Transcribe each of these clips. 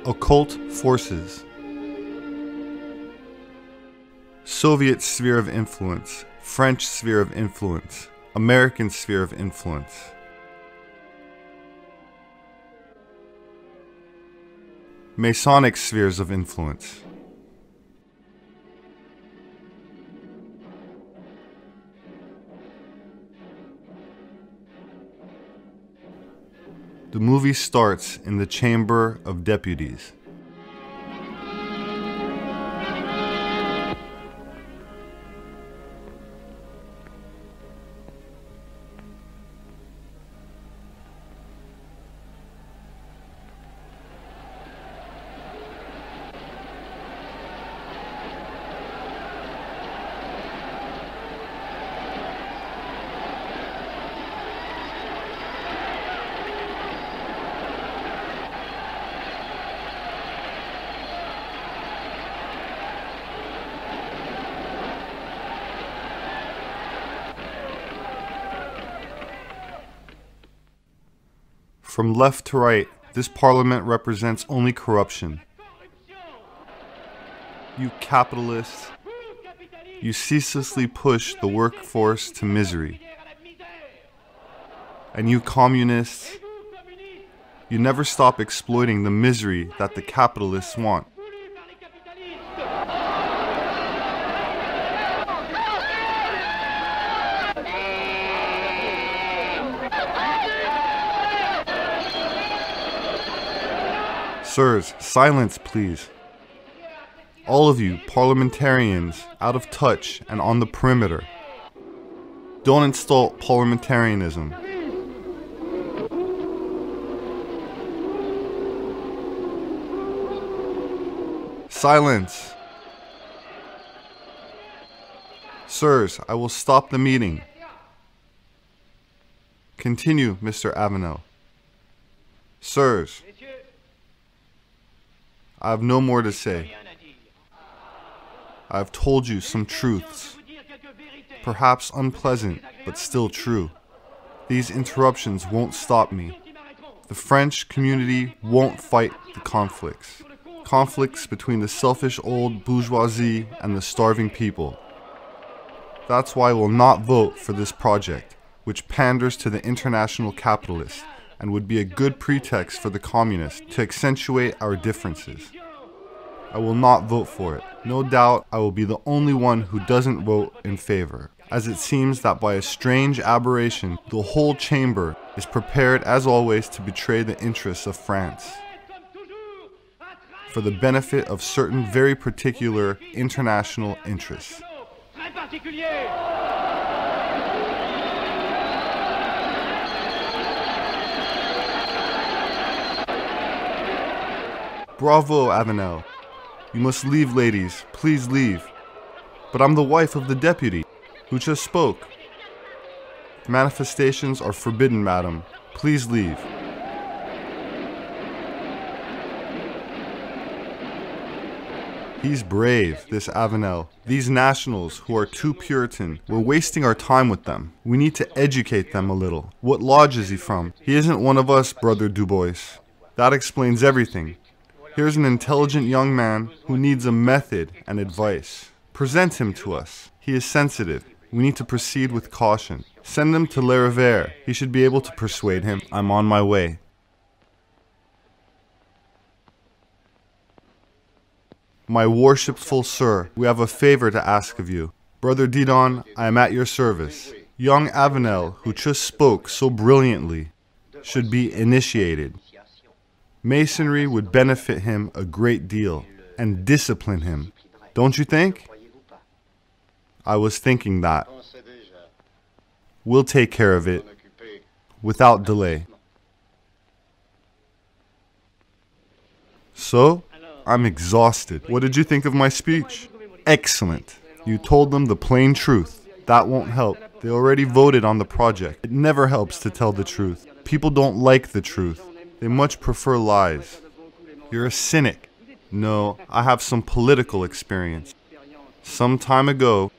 Occult forces. Soviet sphere of influence, French sphere of influence, American sphere of influence. Masonic spheres of influence. The movie starts in the Chamber of Deputies. From left to right, this parliament represents only corruption. You capitalists, you ceaselessly push the workforce to misery. And you communists, you never stop exploiting the misery that the capitalists want. Sirs, silence, please. All of you parliamentarians out of touch and on the perimeter. Don't insult parliamentarianism. Silence. Sirs, I will stop the meeting. Continue, Mr. Avenel. Sirs, I have no more to say. I have told you some truths, perhaps unpleasant, but still true. These interruptions won't stop me. The French community won't fight the conflicts. Conflicts between the selfish old bourgeoisie and the starving people. That's why I will not vote for this project, which panders to the international capitalists and would be a good pretext for the communists to accentuate our differences. I will not vote for it. No doubt I will be the only one who doesn't vote in favor, as it seems that by a strange aberration, the whole chamber is prepared as always to betray the interests of France, for the benefit of certain very particular international interests. Bravo, Avenel. You must leave, ladies. Please leave. But I'm the wife of the deputy, who just spoke. Manifestations are forbidden, madam. Please leave. He's brave, this Avenel. These nationals who are too Puritan, we're wasting our time with them. We need to educate them a little. What lodge is he from? He isn't one of us, Brother Dubois. That explains everything. Here's an intelligent young man who needs a method and advice. Present him to us. He is sensitive. We need to proceed with caution. Send him to Le Revers. He should be able to persuade him. I'm on my way. My worshipful sir, we have a favor to ask of you. Brother Didon, I am at your service. Young Avenel, who just spoke so brilliantly, should be initiated. Masonry would benefit him a great deal and discipline him. Don't you think? I was thinking that. We'll take care of it without delay. So, I'm exhausted. What did you think of my speech? Excellent. You told them the plain truth. That won't help. They already voted on the project. It never helps to tell the truth. People don't like the truth. They much prefer lies. You're a cynic. No, I have some political experience. Some time ago,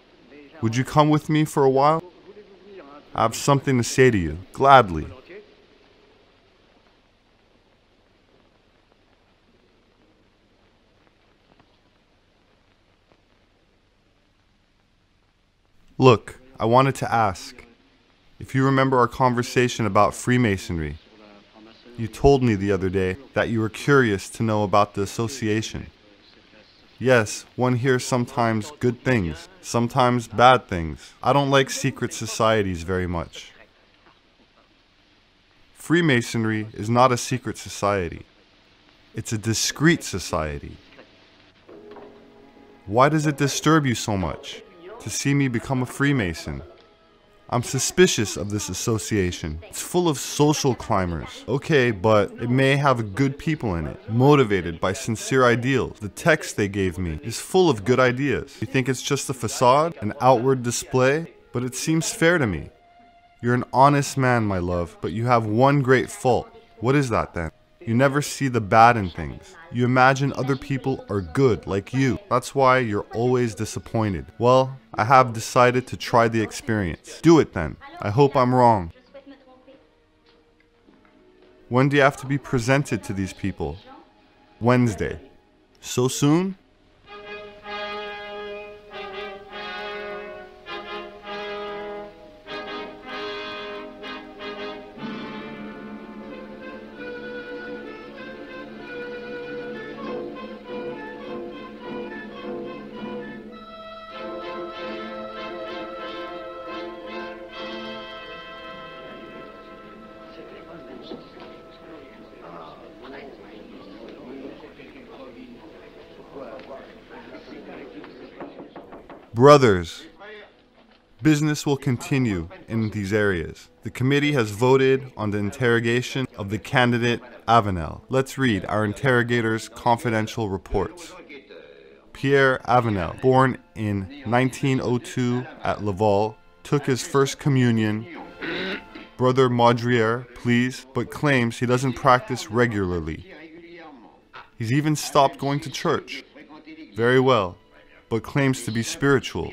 would you come with me for a while? I have something to say to you, gladly. Look, I wanted to ask, if you remember our conversation about Freemasonry, you told me the other day that you were curious to know about the association. Yes, one hears sometimes good things, sometimes bad things. I don't like secret societies very much. Freemasonry is not a secret society. It's a discreet society. Why does it disturb you so much to see me become a Freemason? I'm suspicious of this association. It's full of social climbers. Okay, but it may have good people in it, motivated by sincere ideals. The text they gave me is full of good ideas. You think it's just a facade, an outward display? But it seems fair to me. You're an honest man, my love, but you have one great fault. What is that then? You never see the bad in things. You imagine other people are good, like you. That's why you're always disappointed. Well, I have decided to try the experience. Do it then. I hope I'm wrong. When do you have to be presented to these people? Wednesday. So soon? Brothers, business will continue in these areas. The committee has voted on the interrogation of the candidate Avenel. Let's read our interrogator's confidential reports. Pierre Avenel, born in 1902 at Laval, took his first communion. Brother Maudrier, please, but claims he doesn't practice regularly. He's even stopped going to church. Very well, but claims to be spiritual.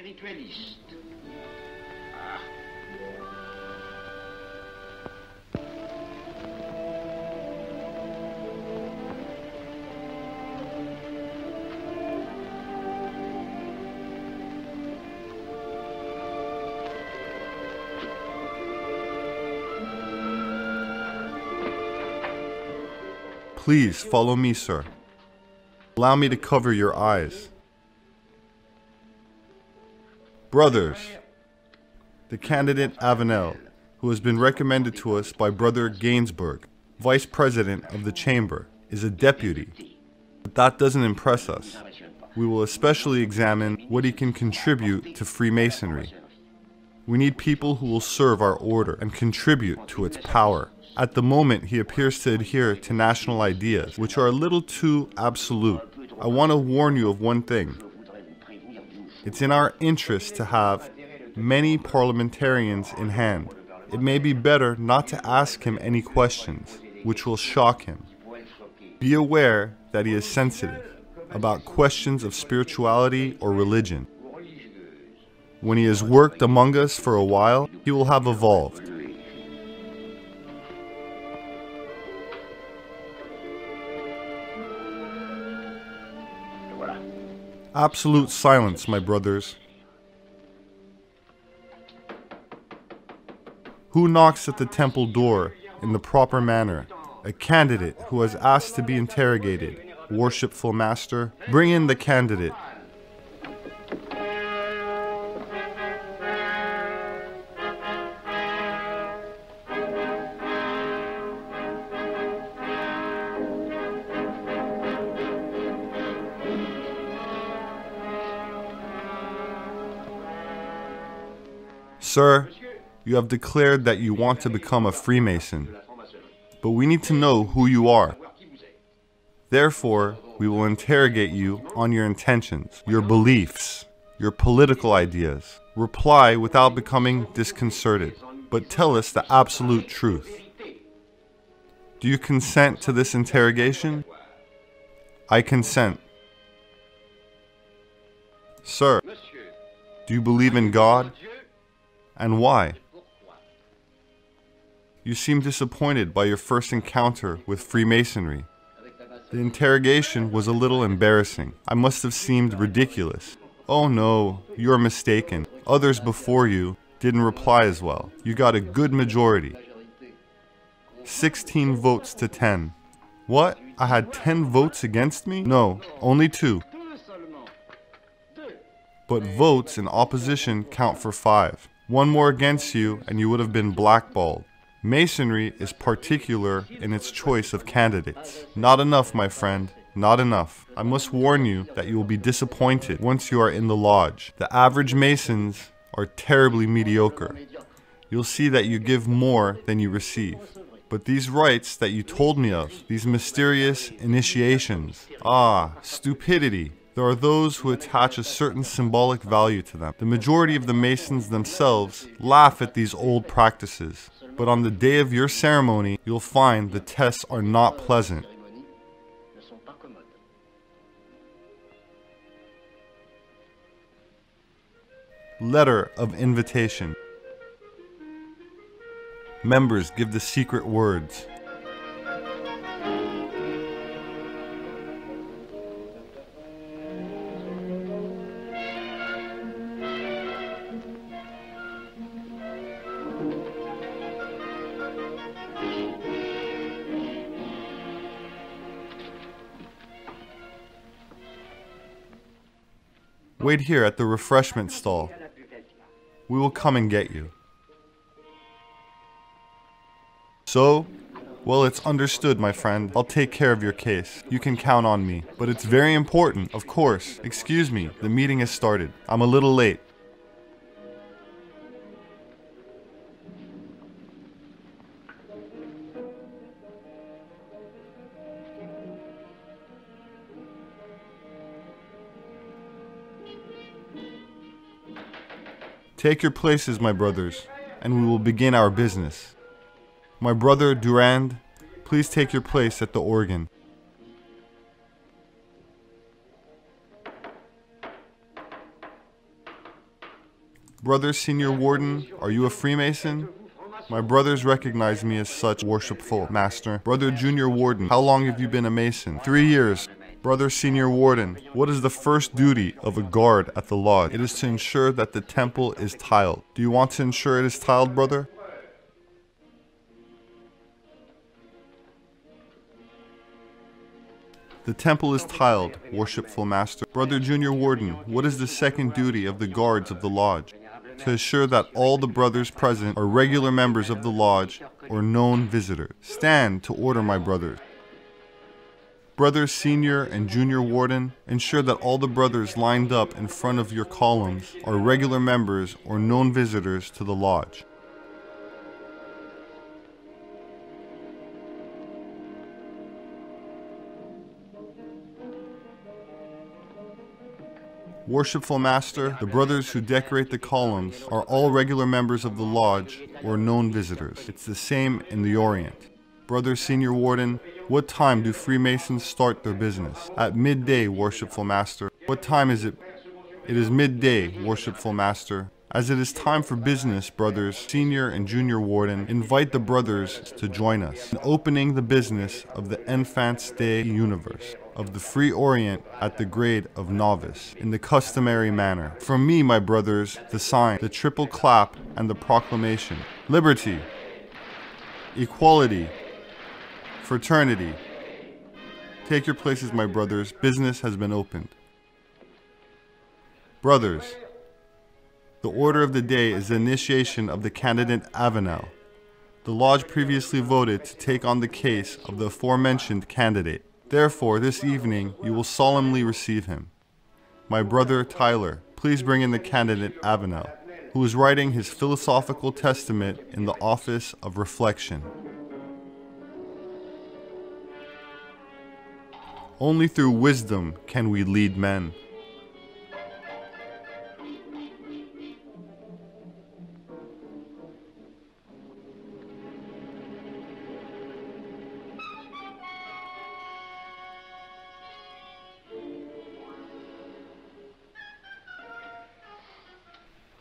Please follow me, sir. Allow me to cover your eyes. Brothers, the candidate Avenel, who has been recommended to us by Brother Gainsbourg, Vice President of the Chamber, is a deputy. But that doesn't impress us. We will especially examine what he can contribute to Freemasonry. We need people who will serve our order and contribute to its power. At the moment, he appears to adhere to national ideas, which are a little too absolute. I want to warn you of one thing. It's in our interest to have many parliamentarians in hand. It may be better not to ask him any questions, which will shock him. Be aware that he is sensitive about questions of spirituality or religion. When he has worked among us for a while, he will have evolved. Absolute silence, my brothers. Who knocks at the temple door in the proper manner? A candidate who has asked to be interrogated. Worshipful master, bring in the candidate. Sir, you have declared that you want to become a Freemason, but we need to know who you are. Therefore, we will interrogate you on your intentions, your beliefs, your political ideas. Reply without becoming disconcerted, but tell us the absolute truth. Do you consent to this interrogation? I consent. Sir, do you believe in God? And why? You seem disappointed by your first encounter with Freemasonry. The interrogation was a little embarrassing. I must have seemed ridiculous. Oh no, you are mistaken. Others before you didn't reply as well. You got a good majority. 16 votes to 10. What? I had 10 votes against me? No, only 2. But votes in opposition count for 5. One more against you and you would have been blackballed. Masonry is particular in its choice of candidates. Not enough, my friend. Not enough. I must warn you that you will be disappointed once you are in the lodge. The average Masons are terribly mediocre. You'll see that you give more than you receive. But these rites that you told me of, these mysterious initiations, stupidity. There are those who attach a certain symbolic value to them. The majority of the Masons themselves laugh at these old practices. But on the day of your ceremony, you'll find the tests are not pleasant. Letter of invitation. Members give the secret words. Wait here at the refreshment stall. We will come and get you. So? Well, it's understood, my friend. I'll take care of your case. You can count on me. But it's very important, of course. Excuse me, the meeting has started. I'm a little late. Take your places, my brothers, and we will begin our business. My brother Durand, please take your place at the organ. Brother Senior Warden, are you a Freemason? My brothers recognize me as such, worshipful master. Brother Junior Warden, how long have you been a Mason? 3 years. Brother Senior Warden, what is the first duty of a guard at the lodge? It is to ensure that the temple is tiled. Do you want to ensure it is tiled, brother? The temple is tiled, worshipful master. Brother Junior Warden, what is the second duty of the guards of the lodge? To ensure that all the brothers present are regular members of the lodge or known visitors. Stand to order, my brothers. Brothers Senior and Junior Warden, ensure that all the brothers lined up in front of your columns are regular members or known visitors to the lodge. Worshipful Master, the brothers who decorate the columns are all regular members of the lodge or known visitors. It's the same in the Orient. Brother Senior Warden, what time do Freemasons start their business? At midday, Worshipful Master. What time is it? It is midday, Worshipful Master. As it is time for business, brothers Senior and Junior Warden, invite the brothers to join us in opening the business of the Enfants des Universe, of the Free Orient at the grade of novice, in the customary manner. From me, my brothers, the sign, the triple clap, and the proclamation. Liberty, equality, fraternity. Take your places, my brothers. Business has been opened. Brothers, the order of the day is the initiation of the candidate Avenel. The lodge previously voted to take on the case of the aforementioned candidate. Therefore, this evening, you will solemnly receive him. My brother Tyler, please bring in the candidate Avenel, who is writing his philosophical testament in the office of reflection. Only through wisdom can we lead men.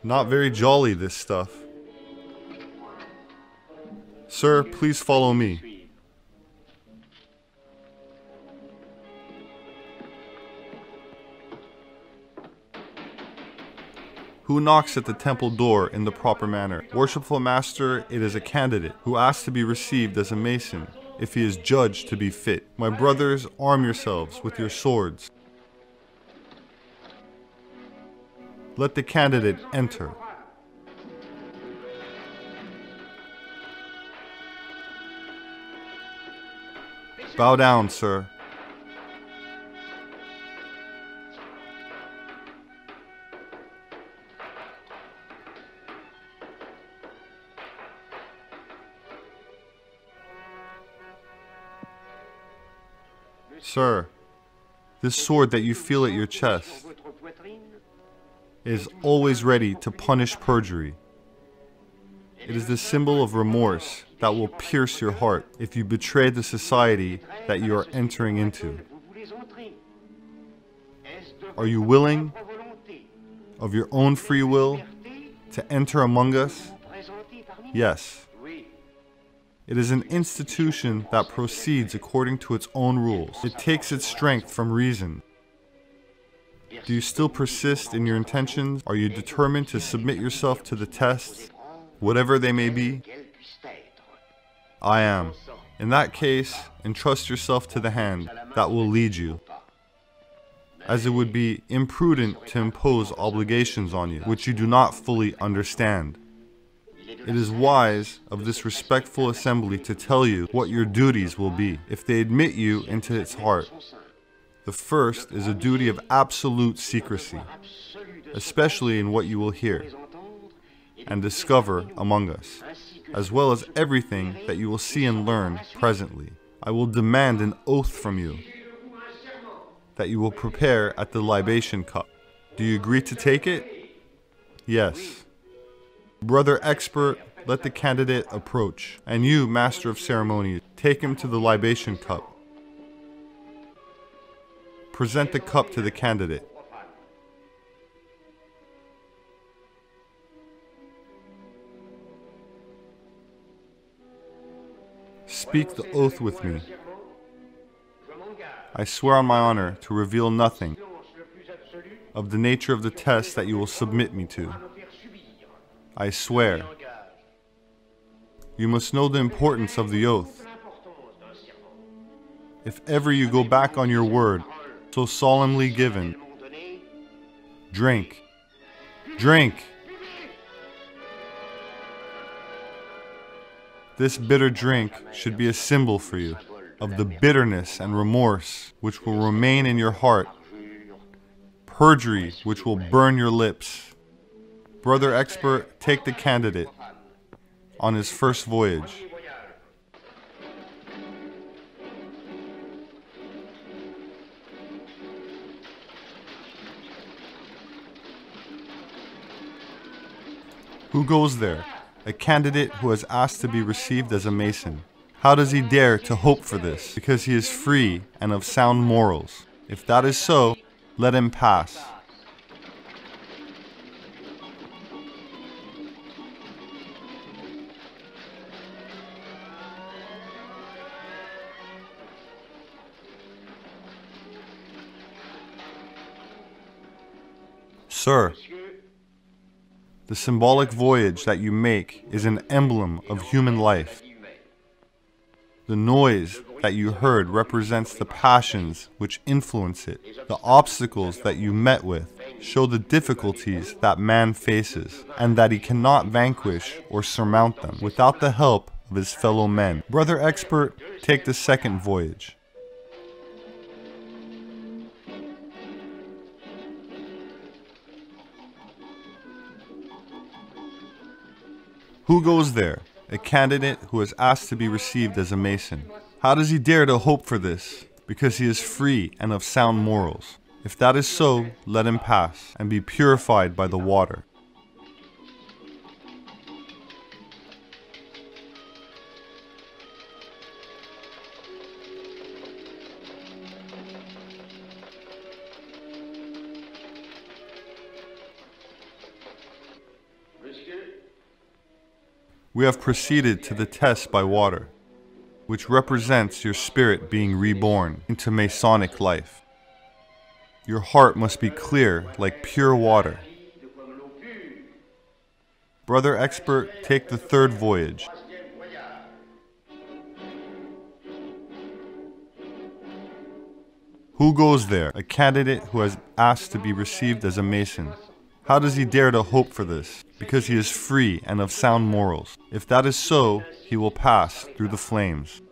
Not very jolly, this stuff. Sir, please follow me. Who knocks at the temple door in the proper manner? Worshipful Master, it is a candidate who asks to be received as a Mason, if he is judged to be fit. My brothers, arm yourselves with your swords. Let the candidate enter. Bow down, sir. Sir, this sword that you feel at your chest is always ready to punish perjury. It is the symbol of remorse that will pierce your heart if you betray the society that you are entering into. Are you willing, of your own free will, to enter among us? Yes. It is an institution that proceeds according to its own rules. It takes its strength from reason. Do you still persist in your intentions? Are you determined to submit yourself to the tests, whatever they may be? I am. In that case, entrust yourself to the hand that will lead you, as it would be imprudent to impose obligations on you which you do not fully understand. It is wise of this respectful assembly to tell you what your duties will be, if they admit you into its heart. The first is a duty of absolute secrecy, especially in what you will hear and discover among us, as well as everything that you will see and learn presently. I will demand an oath from you that you will prepare at the libation cup. Do you agree to take it? Yes. Brother expert, let the candidate approach, and you, Master of Ceremonies, take him to the libation cup. Present the cup to the candidate. Speak the oath with me. I swear on my honor to reveal nothing of the nature of the test that you will submit me to. I swear. You must know the importance of the oath. If ever you go back on your word, so solemnly given, drink. Drink! This bitter drink should be a symbol for you of the bitterness and remorse which will remain in your heart, perjury which will burn your lips. Brother expert, take the candidate on his first voyage. Who goes there? A candidate who has asked to be received as a Mason. How does he dare to hope for this? Because he is free and of sound morals. If that is so, let him pass. Sir, the symbolic voyage that you make is an emblem of human life. The noise that you heard represents the passions which influence it. The obstacles that you met with show the difficulties that man faces, and that he cannot vanquish or surmount them without the help of his fellow men. Brother expert, take the second voyage. Who goes there? A candidate who has asked to be received as a Mason. How does he dare to hope for this? Because he is free and of sound morals. If that is so, let him pass and be purified by the water. We have proceeded to the test by water, which represents your spirit being reborn into Masonic life. Your heart must be clear like pure water. Brother expert, take the third voyage. Who goes there? A candidate who has asked to be received as a Mason. How does he dare to hope for this? Because he is free and of sound morals. If that is so, he will pass through the flames.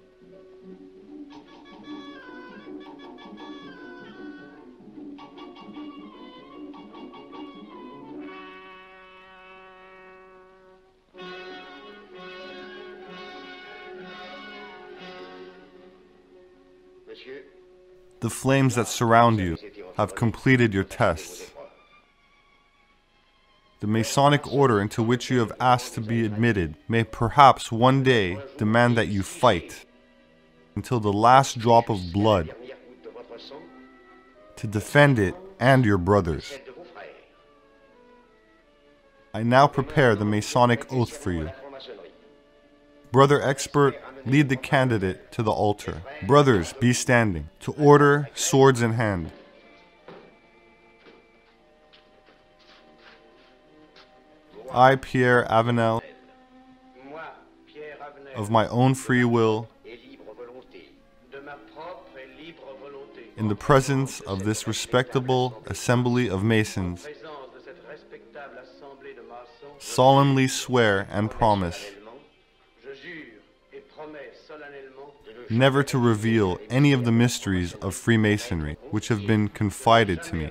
The flames that surround you have completed your tests. The Masonic order into which you have asked to be admitted may perhaps one day demand that you fight until the last drop of blood to defend it and your brothers. I now prepare the Masonic oath for you. Brother expert, lead the candidate to the altar. Brothers, be standing. To order, swords in hand. I, Pierre Avenel, of my own free will, in the presence of this respectable assembly of Masons, solemnly swear and promise never to reveal any of the mysteries of Freemasonry which have been confided to me.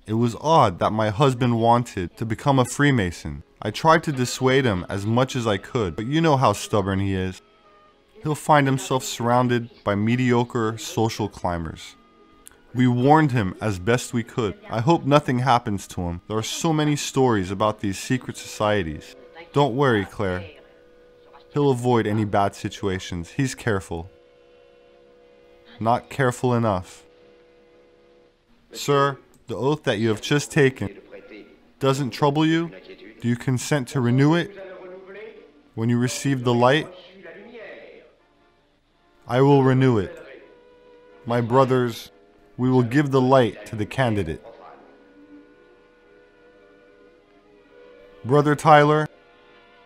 It was odd that my husband wanted to become a Freemason. I tried to dissuade him as much as I could, but you know how stubborn he is. He'll find himself surrounded by mediocre social climbers. We warned him as best we could. I hope nothing happens to him. There are so many stories about these secret societies. Don't worry, Claire. He'll avoid any bad situations. He's careful. Not careful enough. Sir, the oath that you have just taken doesn't trouble you? Do you consent to renew it when you receive the light? I will renew it. My brothers, we will give the light to the candidate. Brother Tyler,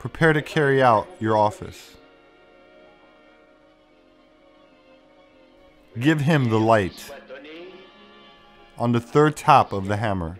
prepare to carry out your office. Give him the light on the third tap of the hammer.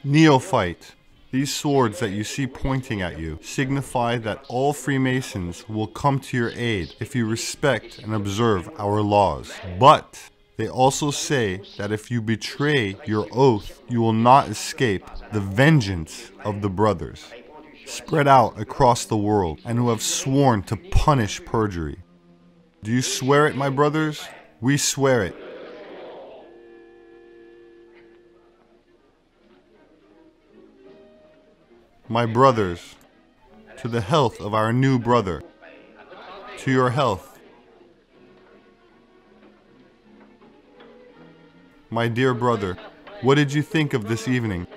Neophyte. These swords that you see pointing at you signify that all Freemasons will come to your aid if you respect and observe our laws. But they also say that if you betray your oath, you will not escape the vengeance of the brothers spread out across the world and who have sworn to punish perjury. Do you swear it, my brothers? We swear it. My brothers, to the health of our new brother, to your health. My dear brother, what did you think of this evening?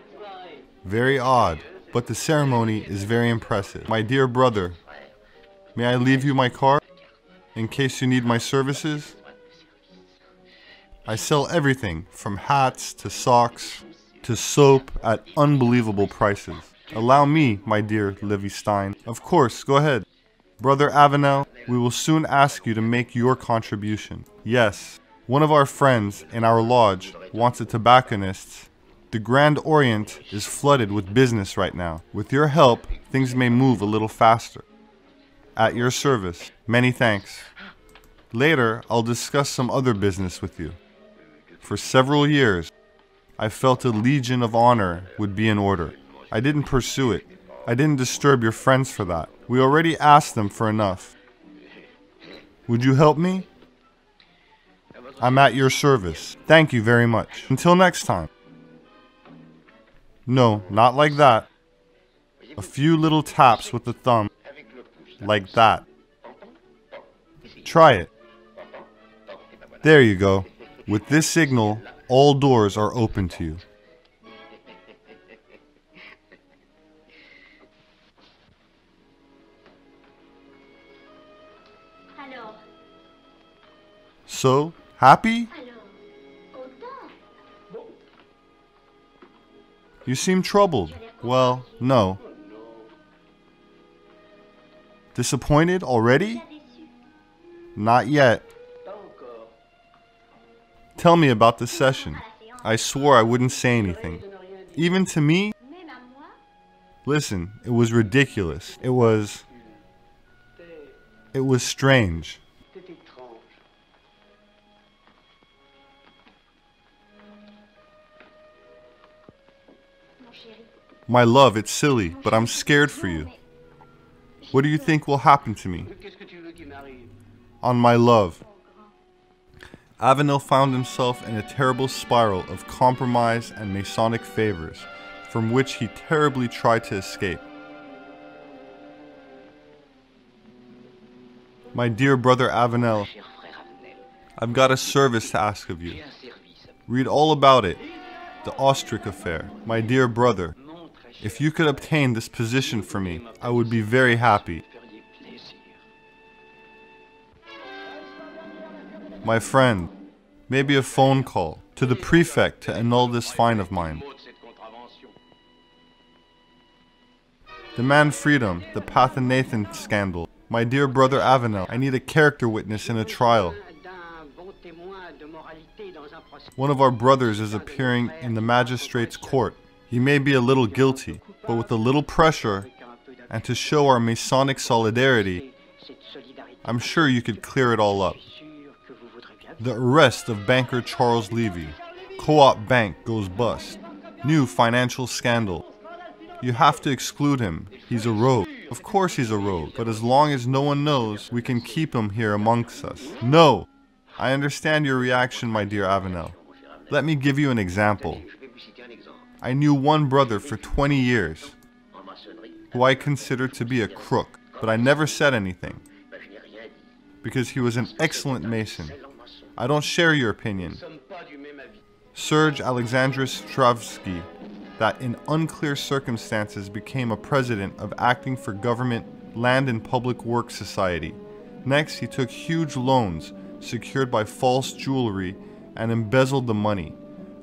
Very odd, but the ceremony is very impressive. My dear brother, may I leave you my card in case you need my services? I sell everything from hats to socks to soap at unbelievable prices. Allow me, my dear Livy Stein. Of course, go ahead. Brother Avenel, we will soon ask you to make your contribution. Yes, one of our friends in our lodge wants a tobacconist. The Grand Orient is flooded with business right now. With your help, things may move a little faster. At your service. Many thanks. Later, I'll discuss some other business with you. For several years, I felt a legion of honor would be in order. I didn't pursue it. I didn't disturb your friends for that. We already asked them for enough. Would you help me? I'm at your service. Thank you very much. Until next time. No, not like that. A few little taps with the thumb. Like that. Try it. There you go. With this signal, all doors are open to you. So, happy? You seem troubled. Well, no. Disappointed already? Not yet. Tell me about the session. I swore I wouldn't say anything. Even to me? Listen, it was ridiculous. It was strange. My love, it's silly, but I'm scared for you. What do you think will happen to me? On my love. Avenel found himself in a terrible spiral of compromise and Masonic favors, from which he terribly tried to escape. My dear brother Avenel, I've got a service to ask of you. Read all about it, the Ostrich affair. My dear brother, if you could obtain this position for me, I would be very happy. My friend, maybe a phone call to the prefect to annul this fine of mine. Demand freedom, the Pathanathan scandal. My dear brother Avenel, I need a character witness in a trial. One of our brothers is appearing in the magistrate's court. He may be a little guilty, but with a little pressure, and to show our Masonic solidarity, I'm sure you could clear it all up. The arrest of banker Charles Levy. Co-op bank goes bust. New financial scandal. You have to exclude him. He's a rogue. Of course he's a rogue, but as long as no one knows, we can keep him here amongst us. No! I understand your reaction, my dear Avenel. Let me give you an example. I knew one brother for 20 years, who I considered to be a crook, but I never said anything, because he was an excellent Mason. I don't share your opinion. Serge Alexandros Stravsky, that in unclear circumstances became a president of Acting for Government Land and Public Works Society. Next, he took huge loans secured by false jewelry and embezzled the money.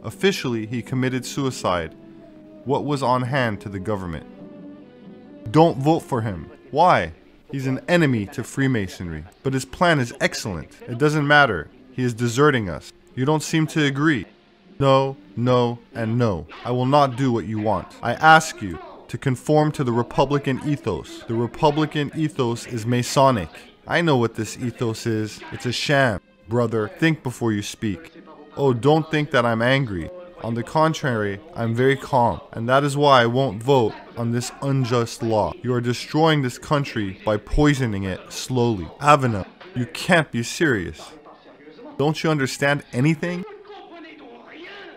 Officially, he committed suicide. What was on hand to the government? Don't vote for him. Why? He's an enemy to Freemasonry. But his plan is excellent. It doesn't matter. He is deserting us. You don't seem to agree. No, no, and no. I will not do what you want. I ask you to conform to the Republican ethos. The Republican ethos is Masonic. I know what this ethos is. It's a sham. Brother, think before you speak. Oh, don't think that I'm angry. On the contrary, I'm very calm, and that is why I won't vote on this unjust law. You are destroying this country by poisoning it slowly. Avenel, you can't be serious. Don't you understand anything?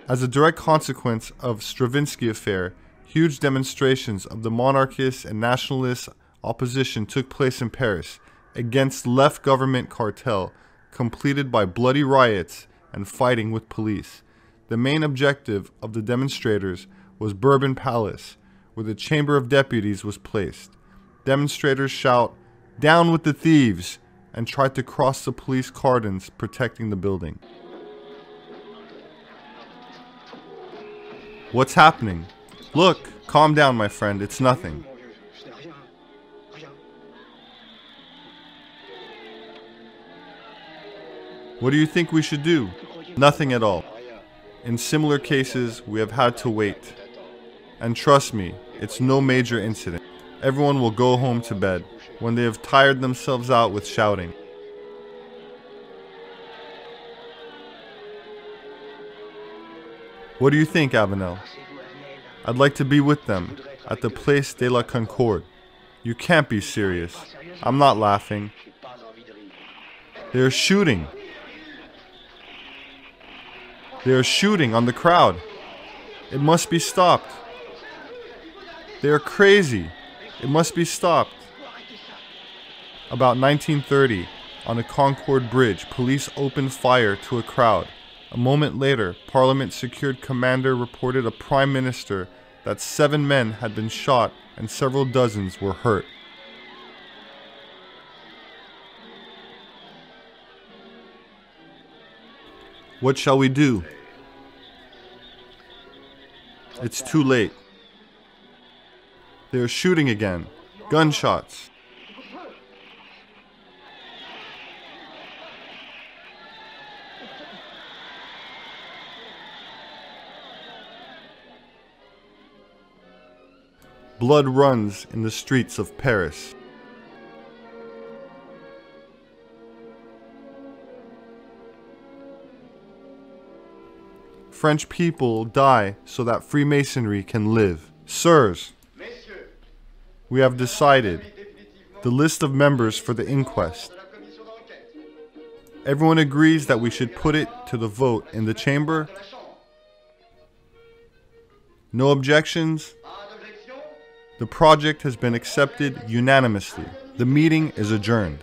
As a direct consequence of Stravinsky affair, huge demonstrations of the monarchist and nationalist opposition took place in Paris against left government cartel, completed by bloody riots and fighting with police. The main objective of the demonstrators was Bourbon Palace, where the Chamber of Deputies was placed. Demonstrators shout, "Down with the thieves!" and tried to cross the police cordons protecting the building. What's happening? Look, calm down, my friend, it's nothing. What do you think we should do? Nothing at all. In similar cases, we have had to wait. And trust me, it's no major incident. Everyone will go home to bed when they have tired themselves out with shouting. What do you think, Avenel? I'd like to be with them at the Place de la Concorde. You can't be serious. I'm not laughing. They are shooting. They are shooting on the crowd. It must be stopped. They are crazy. It must be stopped. About 1930, on a Concorde bridge, police opened fire to a crowd. A moment later, Parliament secured commander reported a prime minister that 7 men had been shot and several dozens were hurt. What shall we do? It's too late. They are shooting again. Gunshots. Blood runs in the streets of Paris. French people die so that Freemasonry can live. Sirs, we have decided the list of members for the inquest. Everyone agrees that we should put it to the vote in the chamber. No objections? The project has been accepted unanimously. The meeting is adjourned.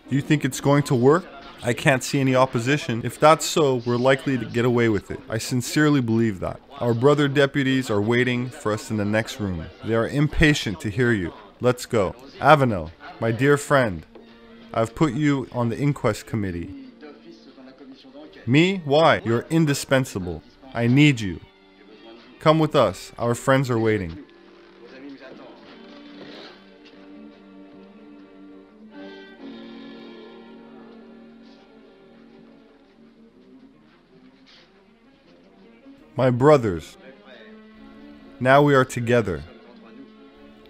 Do you think it's going to work? I can't see any opposition. If that's so, we're likely to get away with it. I sincerely believe that. Our brother deputies are waiting for us in the next room. They are impatient to hear you. Let's go. Avenel, my dear friend, I've put you on the inquest committee. Me? Why? You're indispensable. I need you. Come with us. Our friends are waiting. My brothers, now we are together.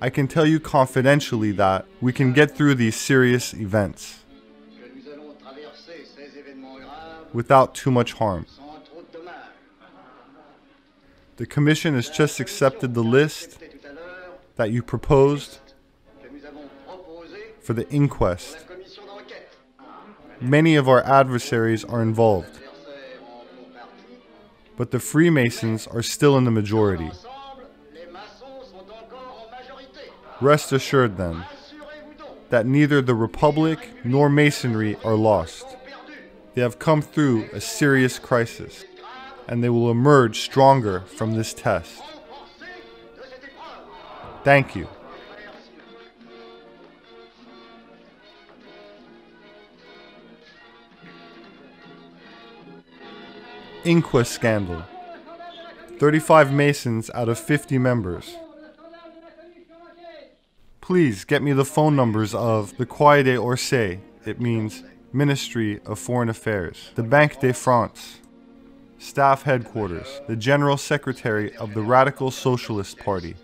I can tell you confidentially that we can get through these serious events without too much harm. The Commission has just accepted the list that you proposed for the inquest. Many of our adversaries are involved, but the Freemasons are still in the majority. Rest assured, then, that neither the Republic nor Masonry are lost. They have come through a serious crisis, and they will emerge stronger from this test. Thank you. Inquest scandal. 35 Masons out of 50 members. Please get me the phone numbers of the Quai des Orsay, it means Ministry of Foreign Affairs, the Banque de France, Staff Headquarters, the General Secretary of the Radical Socialist Party,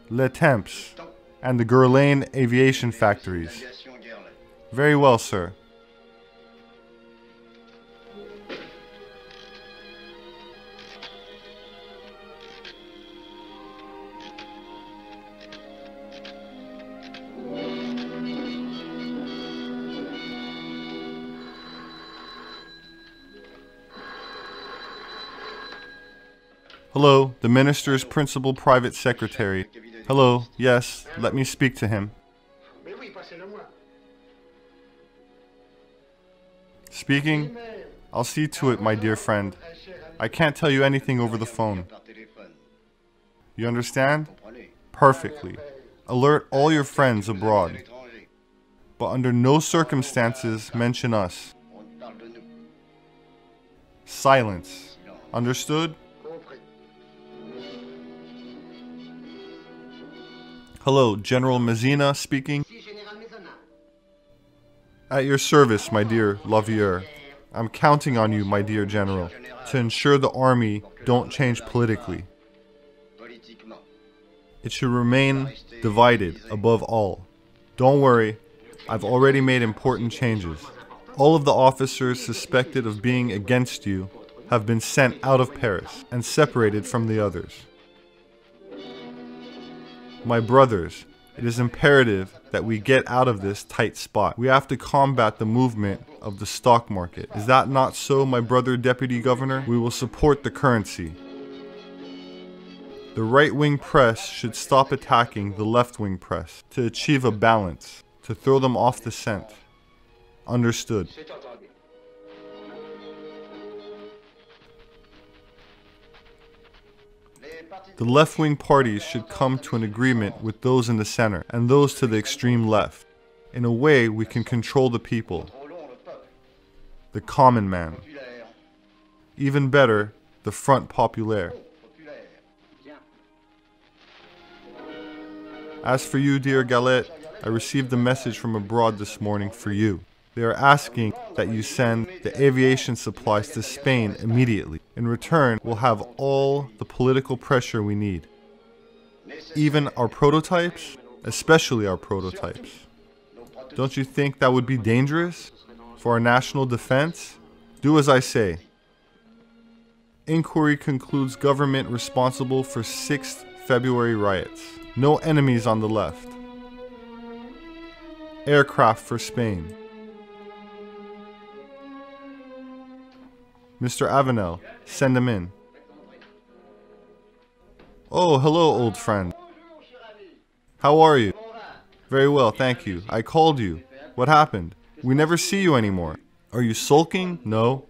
Le Temps, and the Guerlain Aviation Factories. Very well, sir. Hello, the Minister's Principal Private Secretary. Hello, yes, let me speak to him. Speaking? I'll see to it, my dear friend. I can't tell you anything over the phone. You understand? Perfectly. Alert all your friends abroad. But under no circumstances mention us. Silence. Understood? Hello, General Mazzina speaking. At your service, my dear Lavier. I'm counting on you, my dear General, to ensure the army don't change politically. It should remain divided above all. Don't worry, I've already made important changes. All of the officers suspected of being against you have been sent out of Paris and separated from the others. My brothers, it is imperative that we get out of this tight spot. We have to combat the movement of the stock market. Is that not so, my brother Deputy Governor? We will support the currency. The right-wing press should stop attacking the left-wing press to achieve a balance, to throw them off the scent. Understood. The left-wing parties should come to an agreement with those in the center and those to the extreme left. In a way, we can control the people, the common man. Even better, the Front Populaire. As for you, dear Galette, I received a message from abroad this morning for you. They are asking that you send the aviation supplies to Spain immediately. In return, we'll have all the political pressure we need. Even our prototypes, especially our prototypes. Don't you think that would be dangerous for our national defense? Do as I say. Inquiry concludes government responsible for 6th February riots. No enemies on the left. Aircraft for Spain. Mr. Avenel, send him in. Oh, hello, old friend. How are you? Very well, thank you. I called you. What happened? We never see you anymore. Are you sulking? No.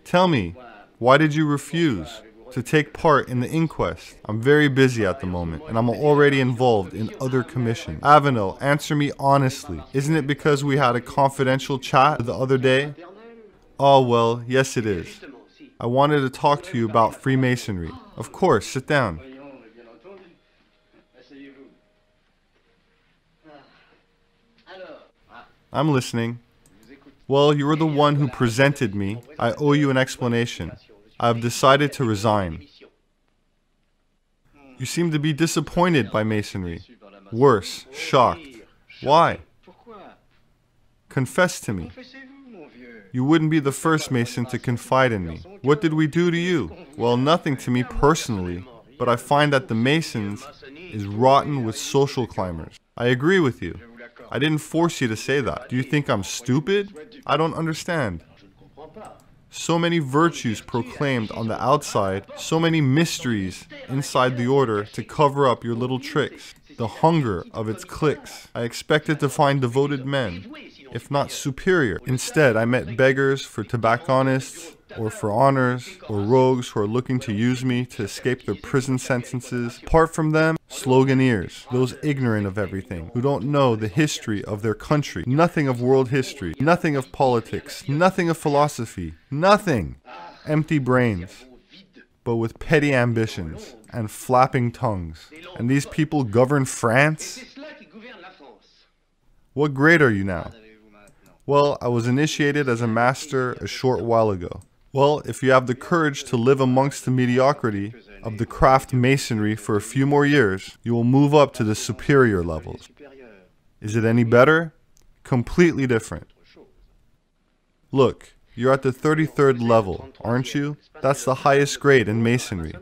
Tell me, why did you refuse to take part in the inquest? I'm very busy at the moment, and I'm already involved in other commissions. Avenel, answer me honestly. Isn't it because we had a confidential chat the other day? Oh, well, yes it is. I wanted to talk to you about Freemasonry. Of course, sit down. I'm listening. Well, you were the one who presented me. I owe you an explanation. I have decided to resign. You seem to be disappointed by Masonry. Worse, shocked. Why? Confess to me. You wouldn't be the first Mason to confide in me. What did we do to you? Well, nothing to me personally, but I find that the Masons is rotten with social climbers. I agree with you. I didn't force you to say that. Do you think I'm stupid? I don't understand. So many virtues proclaimed on the outside, so many mysteries inside the order to cover up your little tricks. The hunger of its cliques. I expected to find devoted men, if not superior. Instead, I met beggars for tobacconists, or for honors, or rogues who are looking to use me to escape their prison sentences. Apart from them, sloganeers, those ignorant of everything, who don't know the history of their country, nothing of world history, nothing of politics, nothing of philosophy, nothing. Empty brains, but with petty ambitions and flapping tongues. And these people govern France? What grade are you now? Well, I was initiated as a master a short while ago. Well, if you have the courage to live amongst the mediocrity of the craft masonry for a few more years, you will move up to the superior levels. Is it any better? Completely different. Look, you're at the 33rd level, aren't you? That's the highest grade in masonry.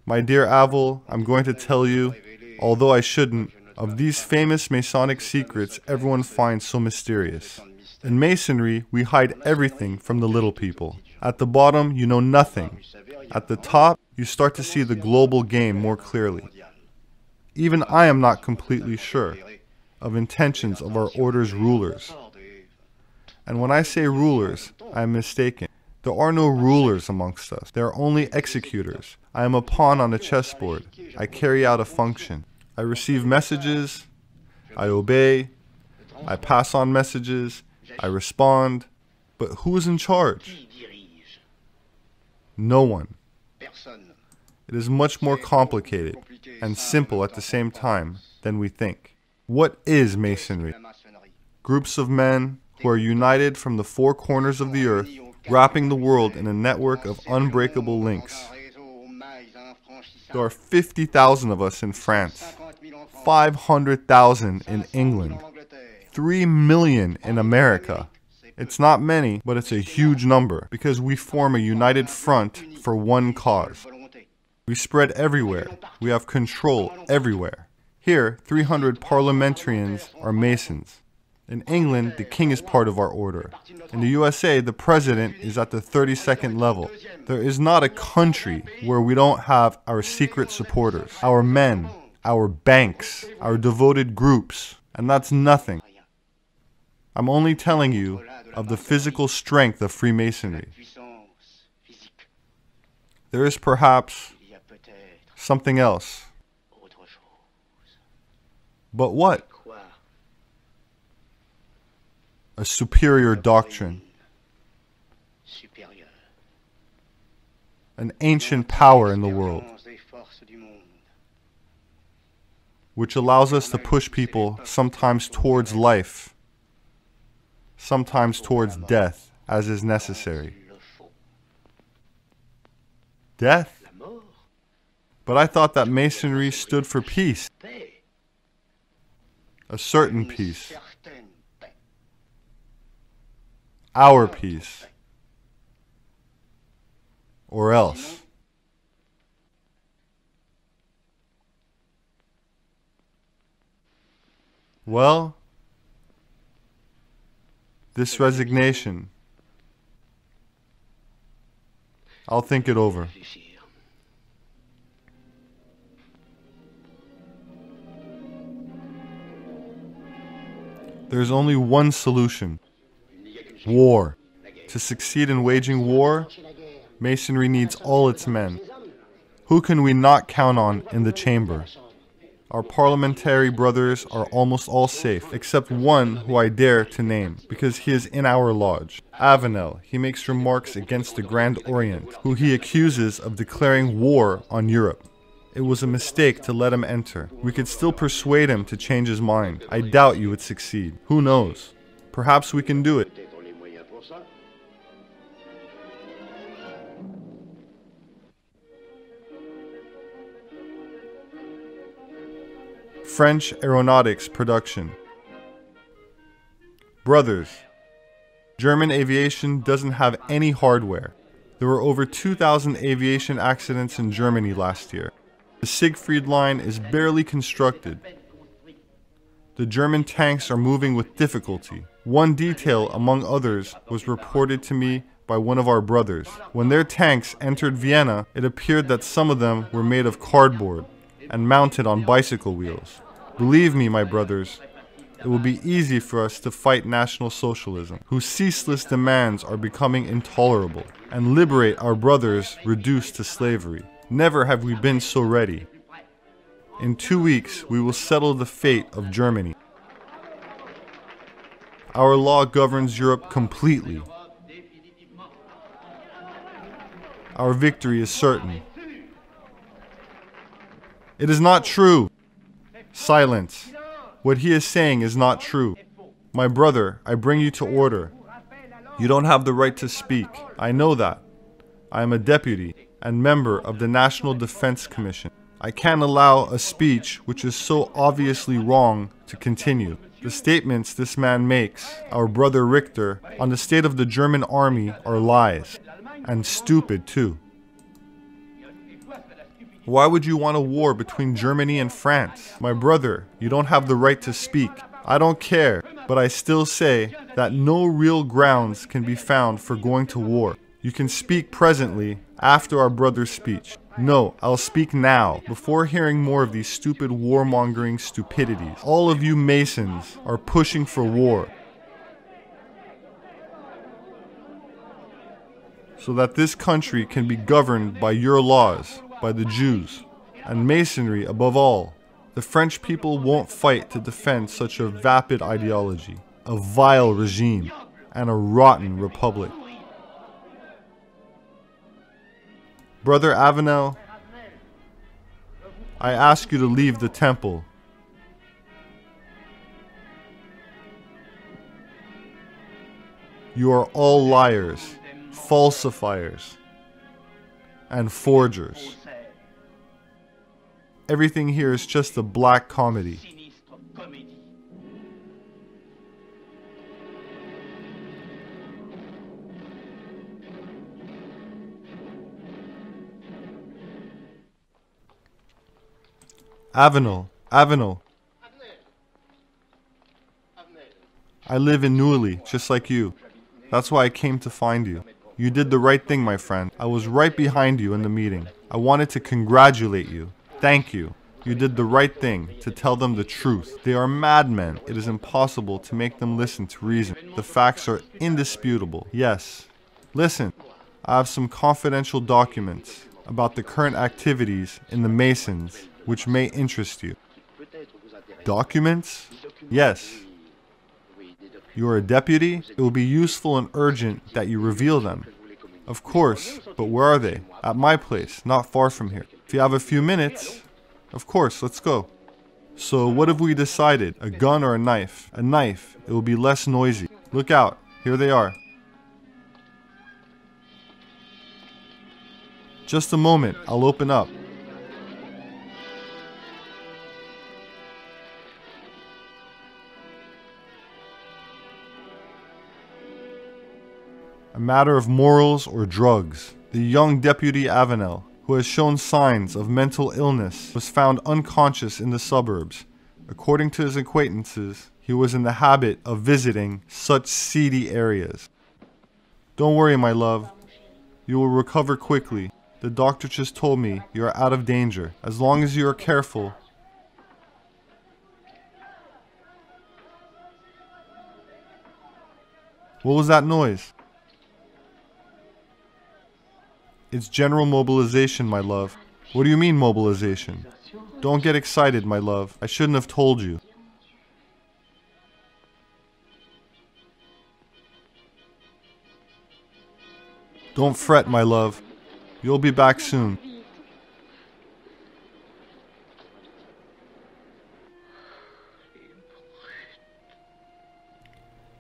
My dear Avel, I'm going to tell you, although I shouldn't, of these famous Masonic secrets everyone finds so mysterious. In Masonry, we hide everything from the little people. At the bottom, you know nothing. At the top, you start to see the global game more clearly. Even I am not completely sure of intentions of our order's rulers. And when I say rulers, I am mistaken. There are no rulers amongst us. There are only executors. I am a pawn on a chessboard. I carry out a function. I receive messages. I obey. I pass on messages. I respond. But who is in charge? No one. It is much more complicated. and simple at the same time than we think. What is Masonry? Groups of men who are united from the four corners of the earth, wrapping the world in a network of unbreakable links. There are 50,000 of us in France, 500,000 in England, 3 million in America. It's not many, but it's a huge number because we form a united front for one cause. We spread everywhere. We have control everywhere. Here, 300 parliamentarians are Masons. In England, the king is part of our order. In the USA, the president is at the 32nd level. There is not a country where we don't have our secret supporters, our men, our banks, our devoted groups, and that's nothing. I'm only telling you of the physical strength of Freemasonry. There is perhaps something else. But what? A superior doctrine. An ancient power in the world, which allows us to push people sometimes towards life, sometimes towards death, as is necessary. Death? But I thought that Masonry stood for peace. A certain peace. Our peace. Or else. Well, this resignation, I'll think it over. There's only one solution. War. To succeed in waging war, Masonry needs all its men. Who can we not count on in the chamber? Our parliamentary brothers are almost all safe, except one who I dare to name, because he is in our lodge. Avenel, he makes remarks against the Grand Orient, who he accuses of declaring war on Europe. It was a mistake to let him enter. We could still persuade him to change his mind. I doubt you would succeed. Who knows? Perhaps we can do it. French aeronautics production. Brothers, German aviation doesn't have any hardware. There were over 2,000 aviation accidents in Germany last year. The Siegfried line is barely constructed. The German tanks are moving with difficulty. One detail, among others, was reported to me by one of our brothers. When their tanks entered Vienna, it appeared that some of them were made of cardboard and mounted on bicycle wheels. Believe me, my brothers, it will be easy for us to fight National Socialism, whose ceaseless demands are becoming intolerable, and liberate our brothers reduced to slavery. Never have we been so ready. In 2 weeks, we will settle the fate of Germany. Our law governs Europe completely. Our victory is certain. It is not true. Silence. What he is saying is not true. My brother, I bring you to order. You don't have the right to speak. I know that. I am a deputy and member of the National Defense Commission. I can't allow a speech which is so obviously wrong to continue. The statements this man makes, our brother Richter, on the state of the German army are lies. And stupid too. Why would you want a war between Germany and France? My brother, you don't have the right to speak. I don't care, but I still say that no real grounds can be found for going to war. You can speak presently after our brother's speech. No, I'll speak now, before hearing more of these stupid warmongering stupidities. All of you Masons are pushing for war, so that this country can be governed by your laws, by the Jews, and Masonry above all. The French people won't fight to defend such a vapid ideology, a vile regime, and a rotten republic. Brother Avenel, I ask you to leave the temple. You are all liars, falsifiers, and forgers. Everything here is just a black comedy. Avenel, Avenel. I live in Neuilly, just like you. That's why I came to find you. You did the right thing, my friend. I was right behind you in the meeting. I wanted to congratulate you. Thank you. You did the right thing to tell them the truth. They are madmen. It is impossible to make them listen to reason. The facts are indisputable. Yes. Listen, I have some confidential documents about the current activities in the Masons, which may interest you. Documents? Yes. You are a deputy? It will be useful and urgent that you reveal them. Of course, but where are they? At my place, not far from here. If you have a few minutes, of course, let's go. So what have we decided? A gun or a knife? A knife. It will be less noisy. Look out. Here they are. Just a moment. I'll open up. A matter of morals or drugs. The young Deputy Avenel, who has shown signs of mental illness, was found unconscious in the suburbs. According to his acquaintances, he was in the habit of visiting such seedy areas. Don't worry, my love. You will recover quickly. The doctor just told me you are out of danger. As long as you are careful. What was that noise? It's general mobilization, my love. What do you mean, mobilization? Don't get excited, my love. I shouldn't have told you. Don't fret, my love. You'll be back soon.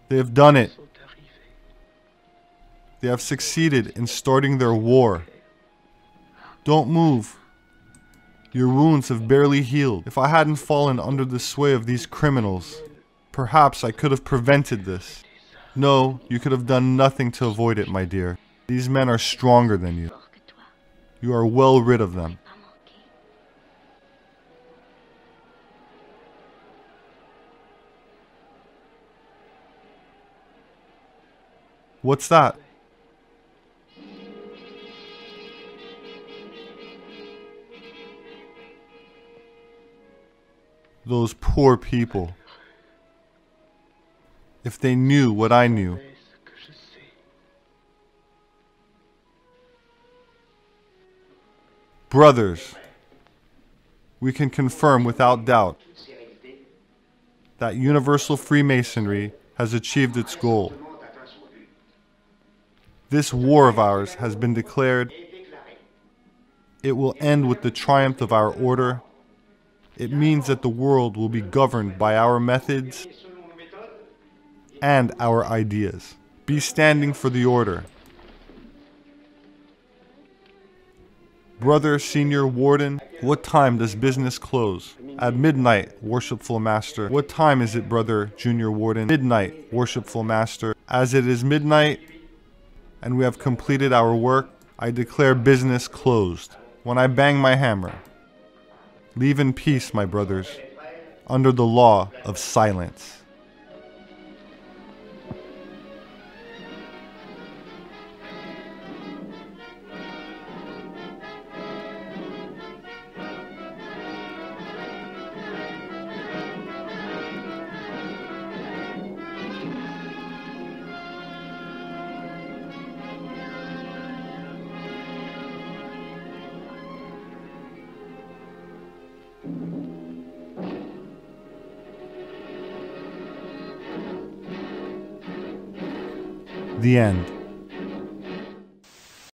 They have done it. They have succeeded in starting their war. Don't move. Your wounds have barely healed. If I hadn't fallen under the sway of these criminals, perhaps I could have prevented this. No, you could have done nothing to avoid it, my dear. These men are stronger than you. You are well rid of them. What's that? Those poor people. If they knew what I knew. Brothers, we can confirm without doubt that universal Freemasonry has achieved its goal. This war of ours has been declared. It will end with the triumph of our order. It means that the world will be governed by our methods and our ideas. Be standing for the order. Brother Senior Warden, what time does business close? At midnight, Worshipful Master. What time is it, Brother Junior Warden? Midnight, Worshipful Master. As it is midnight, and we have completed our work, I declare business closed. When I bang my hammer, leave in peace, my brothers, under the law of silence. The end.